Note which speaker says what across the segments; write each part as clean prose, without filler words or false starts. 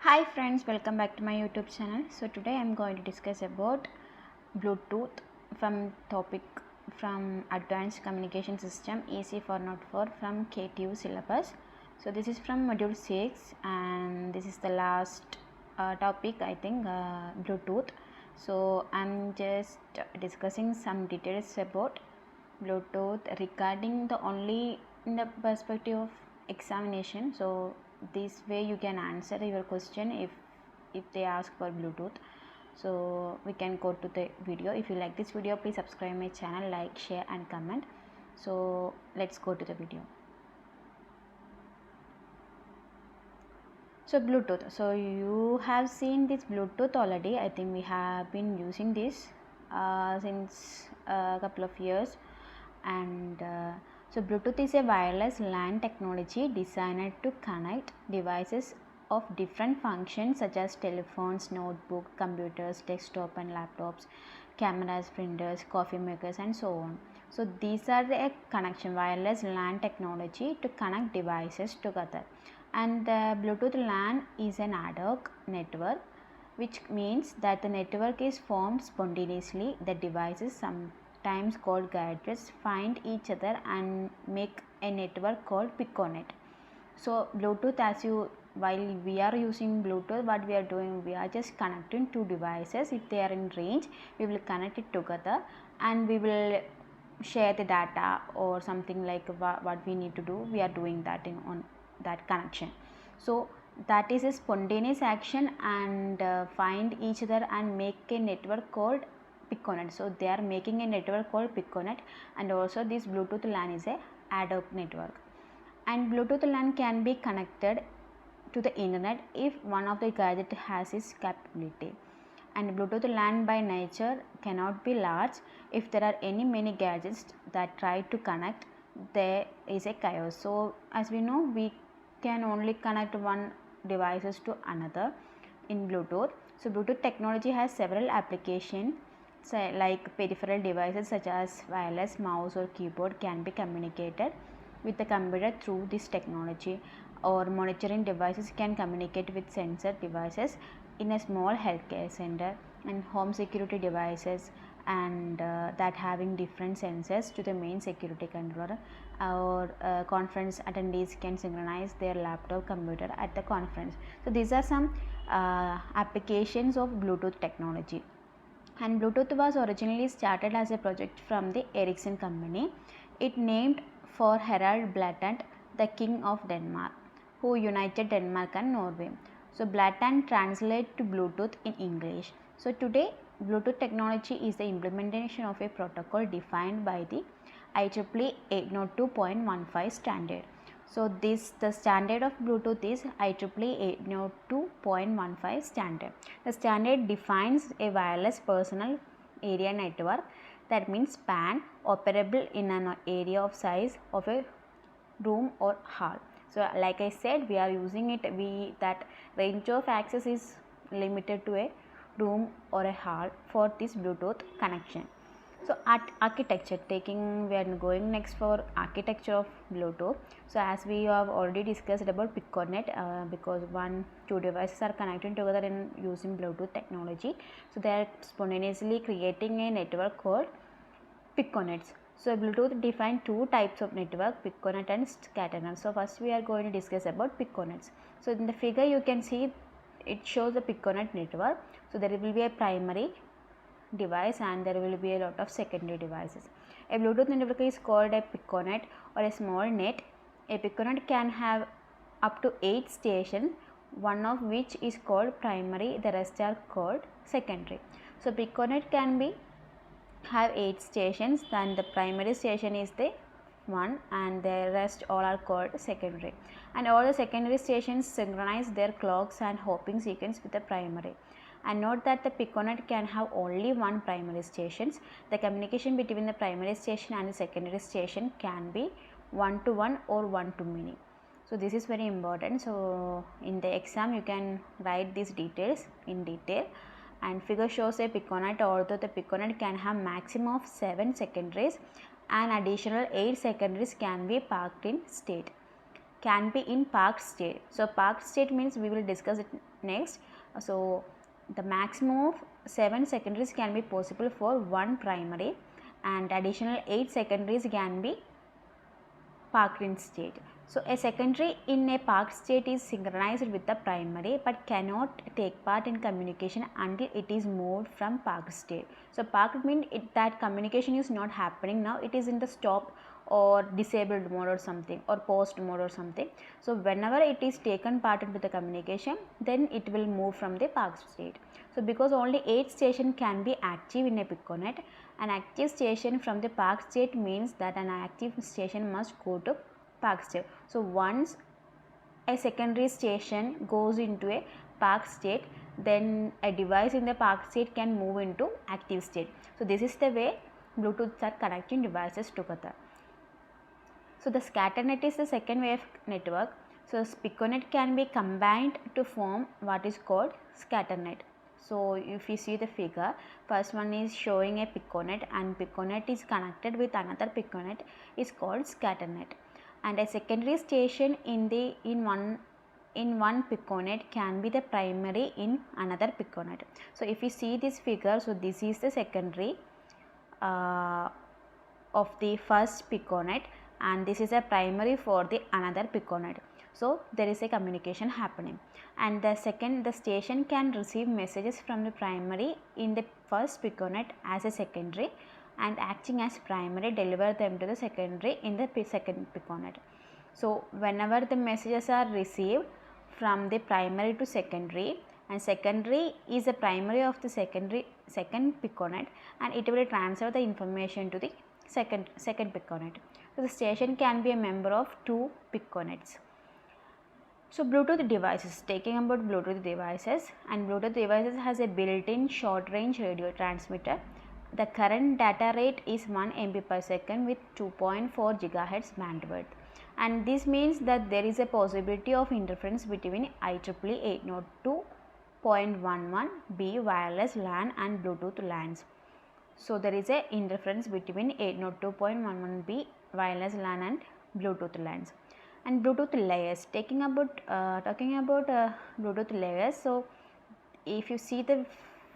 Speaker 1: Hi friends, welcome back to my YouTube channel. So today I am going to discuss about Bluetooth from Advanced Communication System EC404 from KTU Syllabus. So this is from module 6 and this is the last topic, I think, Bluetooth. So I'm just discussing some details about Bluetooth regarding the only in the perspective of examination. So this way you can answer your question if they ask for Bluetooth. So we can go to the video. If you like this video, please subscribe my channel, like, share and comment. So let's go to the video. So Bluetooth, so you have seen this Bluetooth already. I think we have been using this since a couple of years. And so Bluetooth is a wireless LAN technology designed to connect devices of different functions such as telephones, notebooks, computers, desktop and laptops, cameras, printers, coffee makers and so on. So these are the connection wireless LAN technology to connect devices together. And the Bluetooth LAN is an ad hoc network, which means that the network is formed spontaneously. The devices sometimes called gadgets find each other and make a network called piconet. So Bluetooth, while we are using Bluetooth, what we are doing, we are just connecting two devices. If they are in range, we will connect it together and we will share the data or something like what we need to do. We are doing that on that connection. So that is a spontaneous action and find each other and make a network called piconet. So they are making a network called piconet, and also this Bluetooth LAN is a ad hoc network. And Bluetooth LAN can be connected to the internet if one of the gadget has its capability. And Bluetooth LAN by nature cannot be large. If there are many gadgets that try to connect, there is a chaos. So as we know, we can only connect one devices to another in Bluetooth. So Bluetooth technology has several applications, like peripheral devices such as wireless mouse or keyboard can be communicated with the computer through this technology, or monitoring devices can communicate with sensor devices in a small healthcare center, and home security devices and that having different sensors to the main security controller, or conference attendees can synchronize their laptop computer at the conference. So these are some applications of Bluetooth technology. And Bluetooth was originally started as a project from the Ericsson company. It named for Harald Blatant, the King of Denmark, who united Denmark and Norway. So Blatant translates to Bluetooth in English. So today Bluetooth technology is the implementation of a protocol defined by the IEEE 802.15 standard. So the standard of Bluetooth is IEEE 802.15 standard. The standard defines a wireless personal area network, that means PAN, operable in an area of size of a room or hall. So like I said, we are using it, that range of access is limited to a room or a hall for this Bluetooth connection. So architecture, we are going next for architecture of Bluetooth. So as we have already discussed about piconet, because two devices are connected together in using Bluetooth technology, so they are spontaneously creating a network called piconets. So Bluetooth defines two types of network, piconet and scatter. So first we are going to discuss about piconets. So in the figure you can see it shows the piconet network. So there will be a primary device and there will be a lot of secondary devices. A Bluetooth network is called a piconet or a small net. A piconet can have up to 8 stations, one of which is called primary, the rest are called secondary. So piconet can have 8 stations, then the primary station is the one and the rest all are called secondary, and all the secondary stations synchronize their clocks and hopping sequence with the primary. And note that the piconet can have only one primary station. The communication between the primary station and the secondary station can be one to one or one to many. So this is very important. So in the exam you can write these details in detail. And figure shows a piconet. Although the piconet can have maximum of 7 secondaries, and additional 8 secondaries can be parked in state. can be in parked state. So parked state means we will discuss it next. So the maximum of 7 secondaries can be possible for one primary, and additional 8 secondaries can be parked in state. So a secondary in a parked state is synchronized with the primary but cannot take part in communication until it is moved from parked state. So parked means that communication is not happening now, it is in the stop or disabled mode or something, or post mode or something. So whenever it is taken part into the communication, then it will move from the parked state. So because only 8 stations can be active in a piconet, an active station from the parked state means that an active station must go to parked state. So once a secondary station goes into a parked state, then a device in the parked state can move into active state. So this is the way Bluetooth are connecting devices together. So the scatternet is the second way of network. So piconet can be combined to form what is called scatternet. So if you see the figure, first one is showing a piconet, and piconet is connected with another piconet is called scatternet. And a secondary station in one piconet can be the primary in another piconet. So if you see this figure, so this is the secondary of the first piconet, and this is a primary for the another piconet. So there is a communication happening, and the station can receive messages from the primary in the first piconet as a secondary, and acting as primary deliver them to the secondary in the second piconet. So whenever the messages are received from the primary to secondary, and secondary is a primary of the second piconet, and it will transfer the information to the second piconet. So the station can be a member of 2 piconets. So Bluetooth devices, taking about Bluetooth devices, and Bluetooth devices has a built-in short range radio transmitter. The current data rate is 1 MB per second with 2.4 GHz bandwidth, and this means that there is a possibility of interference between IEEE 802.11b wireless LAN and Bluetooth LANs. So there is a interference between 802.11b wireless LAN and Bluetooth LANs. And Bluetooth layers, talking about Bluetooth layers. So if you see the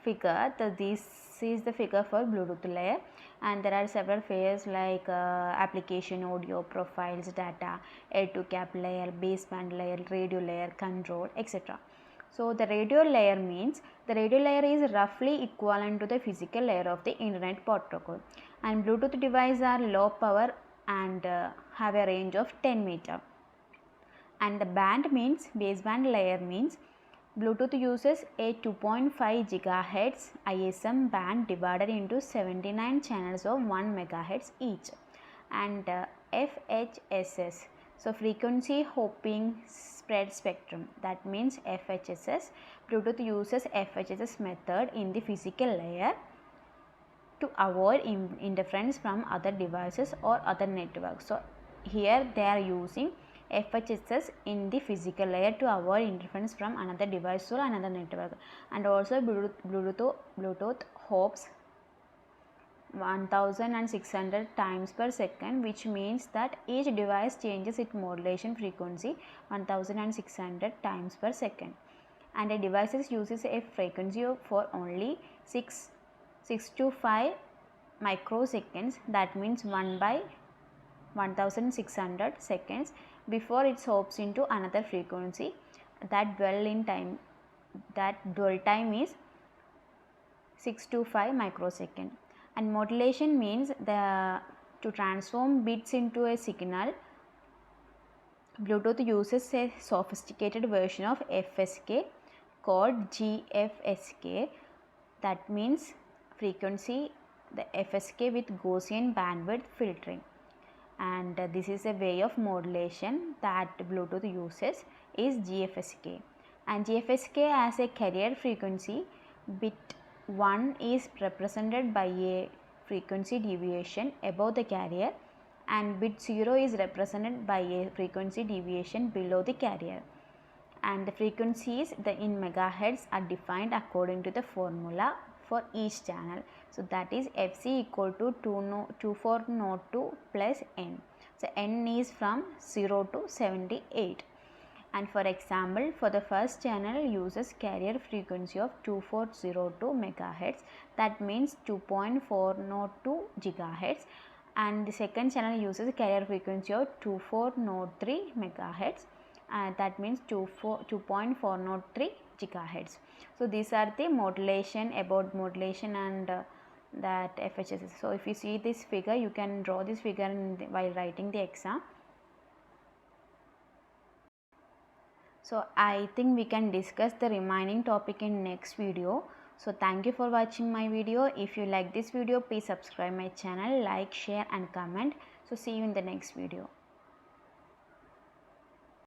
Speaker 1: figure, this is the figure for Bluetooth layer, and there are several layers like application, audio, profiles, data, air-to-cap layer, baseband layer, radio layer, control, etc. So the radio layer means the radio layer is roughly equivalent to the physical layer of the internet protocol, and Bluetooth devices are low power and have a range of 10 meter. And the band means baseband layer means Bluetooth uses a 2.5 GHz ISM band divided into 79 channels of 1 MHz each. And FHSS, so frequency hopping spread spectrum, that means FHSS. Bluetooth uses FHSS method in the physical layer to avoid interference from other devices or other networks. So here they are using FHSS in the physical layer to avoid interference from another device or another network. And also Bluetooth hops 1600 times per second, which means that each device changes its modulation frequency 1600 times per second, and a device uses a frequency for only 6 to 5 microseconds, that means 1 by 1600 seconds before it hops into another frequency. That dwell time is 6 to 5 microsecond. And modulation means to transform bits into a signal. Bluetooth uses a sophisticated version of FSK called GFSK, that means frequency, the FSK with Gaussian bandwidth filtering. And this is a way of modulation that Bluetooth uses is GFSK. And GFSK as a carrier frequency, bit 1 is represented by a frequency deviation above the carrier, and bit 0 is represented by a frequency deviation below the carrier. And the frequencies in megahertz are defined according to the formula for each channel. So that is Fc equal to 2402 plus N. So n is from 0 to 78. And for example, for the first channel uses carrier frequency of 2402 megahertz, that means 2.402 gigahertz, and the second channel uses carrier frequency of 2403 megahertz, that means 2.403 gigahertz. So these are the modulation, about modulation and that FHS. So if you see this figure, you can draw this figure while writing the exam. So I think we can discuss the remaining topic in next video. So thank you for watching my video. If you like this video, please subscribe my channel, like, share and comment. So see you in the next video.